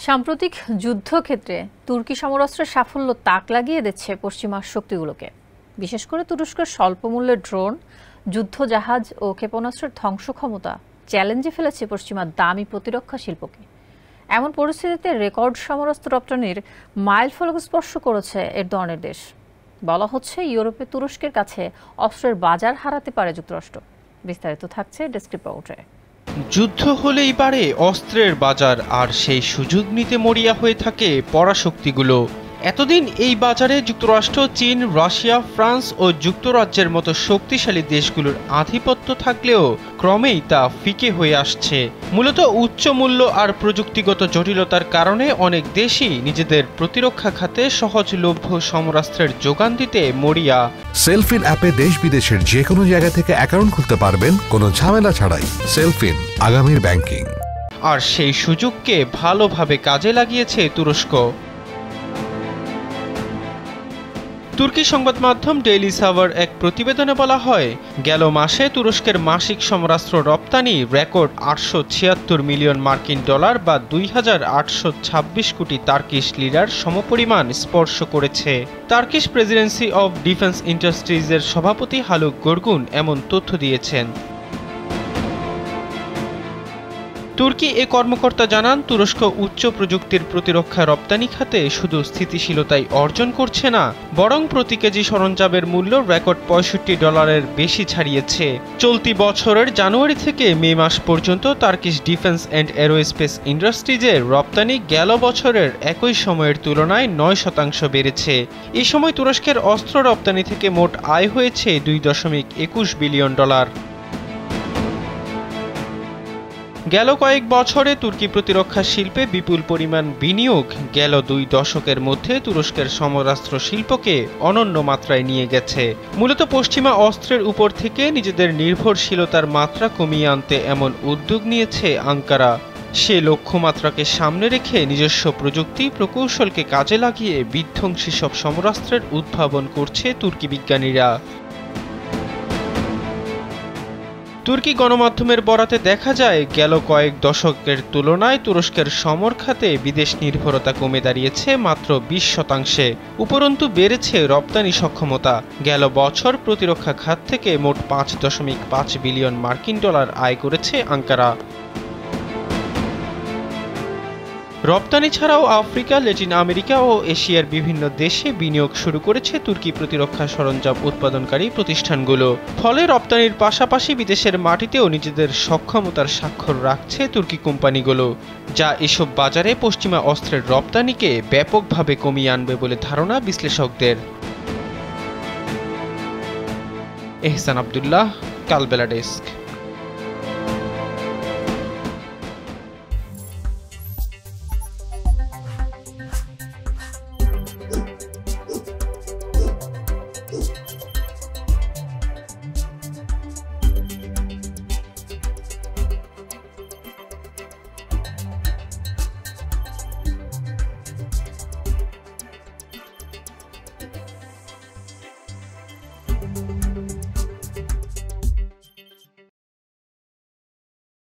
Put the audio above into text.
সাম্প্রতিক যুদ্ধক্ষেত্রে তুর্কি সমরাস্ত্রের সাফল্য তাক লাগিয়ে দিচ্ছে পশ্চিমা শক্তিগুলোকে। বিশেষ করে তুরস্কের স্বল্পমূল্যের ড্রোন, যুদ্ধজাহাজ ও ক্ষেপণাস্ত্রের ধ্বংস ক্ষমতা চ্যালেঞ্জে ফেলেছে পশ্চিমা দামি প্রতিরক্ষা শিল্পকে। এমন পরিস্থিতিতে রেকর্ড সমরাস্ত্র রপ্তানির মাইলফলক স্পর্শ করেছে এরদোয়ানের দেশ। বলা হচ্ছে ইউরোপে তুরস্কের কাছে অস্ত্রের বাজার হারাতে পারে যুক্তরাষ্ট্র। বিস্তারিত থাকছে ডেস্ক রিপোর্টে। যুদ্ধ হলেই বাড়ে অস্ত্রের বাজার, আর সেই সুযোগ নিতে মরিয়া হয়ে থাকে পরাশক্তিগুলো। এতদিন এই বাজারে যুক্তরাষ্ট্র, চীন, রাশিয়া, ফ্রান্স ও যুক্তরাজ্যের মতো শক্তিশালী দেশগুলোর আধিপত্য থাকলেও ক্রমেই তা ফিকে হয়ে আসছে। মূলত উচ্চ মূল্য আর প্রযুক্তিগত জটিলতার কারণে অনেক দেশই নিজেদের প্রতিরক্ষা খাতে সহজলভ্য সমরাস্ত্রের যোগান দিতে মরিয়া। সেলফিন অ্যাপে দেশ বিদেশের যে কোনো জায়গা থেকে অ্যাকাউন্ট খুলতে পারবেন কোনো ঝামেলা ছাড়াই। সেলফিন, আগামীর ব্যাংকিং। আর সেই সুযোগকে ভালোভাবে কাজে লাগিয়েছে তুরস্ক। তুর্কি সংবাদ মাধ্যম ডেইলি সাভার এক প্রতিবেদনে বলা হয়, গেল মাসে তুরস্কের মাসিক সমরাস্ত্র রপ্তানি রেকর্ড 876 মিলিয়ন মার্কিন ডলার বা 2826 কোটি তার্কিশ লিরার সমপরিমাণ স্পর্শ করেছে। তার্কিশ প্রেসিডেন্সি অব ডিফেন্স ইন্ডাস্ট্রিজের সভাপতি হালুক গর্গুন এমন তথ্য দিয়েছেন। তুর্কি এ কর্মকর্তা জানান, তুরস্ক উচ্চ প্রযুক্তির প্রতিরক্ষা রপ্তানি খাতে শুধু স্থিতিশীলতাই অর্জন করছে না, বরং প্রতি কেজি সরঞ্জামের মূল্য রেকর্ড $65 বেশি ছাড়িয়েছে। চলতি বছরের জানুয়ারি থেকে মে মাস পর্যন্ত তার্কিশ ডিফেন্স অ্যান্ড এরোস্পেস ইন্ডাস্ট্রিজের রপ্তানি গেল বছরের একই সময়ের তুলনায় 9% বেড়েছে। এই সময় তুরস্কের অস্ত্র রপ্তানি থেকে মোট আয় হয়েছে $2.21 বিলিয়ন। গেল কয়েক বছরে তুর্কি প্রতিরক্ষা শিল্পে বিপুল পরিমাণ বিনিয়োগ গেল 2 দশকের মধ্যে তুরস্কের সমরাস্ত্র শিল্পকে অনন্য মাত্রায় নিয়ে গেছে। মূলত পশ্চিমা অস্ত্রের উপর থেকে নিজেদের নির্ভরশীলতার মাত্রা কমিয়ে আনতে এমন উদ্যোগ নিয়েছে আঙ্কারা। সে লক্ষ্যমাত্রাকে সামনে রেখে নিজস্ব প্রযুক্তি প্রকৌশলকে কাজে লাগিয়ে বিধ্বংসী সব সমরাস্ত্রের উদ্ভাবন করছে তুর্কি বিজ্ঞানীরা। তুর্কি গণমাধ্যমের বরাতে দেখা যায়, গেল কয়েক দশকের তুলনায় তুরস্কের সমর খাতে বিদেশ নির্ভরতা কমে দাঁড়িয়েছে মাত্র 20%। উপরন্তু বেড়েছে রপ্তানি সক্ষমতা। গেল বছর প্রতিরক্ষা খাত থেকে মোট $5.5 বিলিয়ন মার্কিন ডলার আয় করেছে আঙ্কারা। রপ্তানি ছাড়াও আফ্রিকা, ল্যাটিন আমেরিকা ও এশিয়ার বিভিন্ন দেশে বিনিয়োগ শুরু করেছে তুর্কি প্রতিরক্ষা সরঞ্জাম উৎপাদনকারী প্রতিষ্ঠানগুলো। ফলে রপ্তানির পাশাপাশি বিদেশের মাটিতেও নিজেদের সক্ষমতার স্বাক্ষর রাখছে তুর্কি কোম্পানিগুলো, যা এসব বাজারে পশ্চিমা অস্ত্রের রপ্তানিকে ব্যাপকভাবে কমিয়ে আনবে বলে ধারণা বিশ্লেষকদের। এহসান আব্দুল্লাহ, কালবেলা ডেস্ক।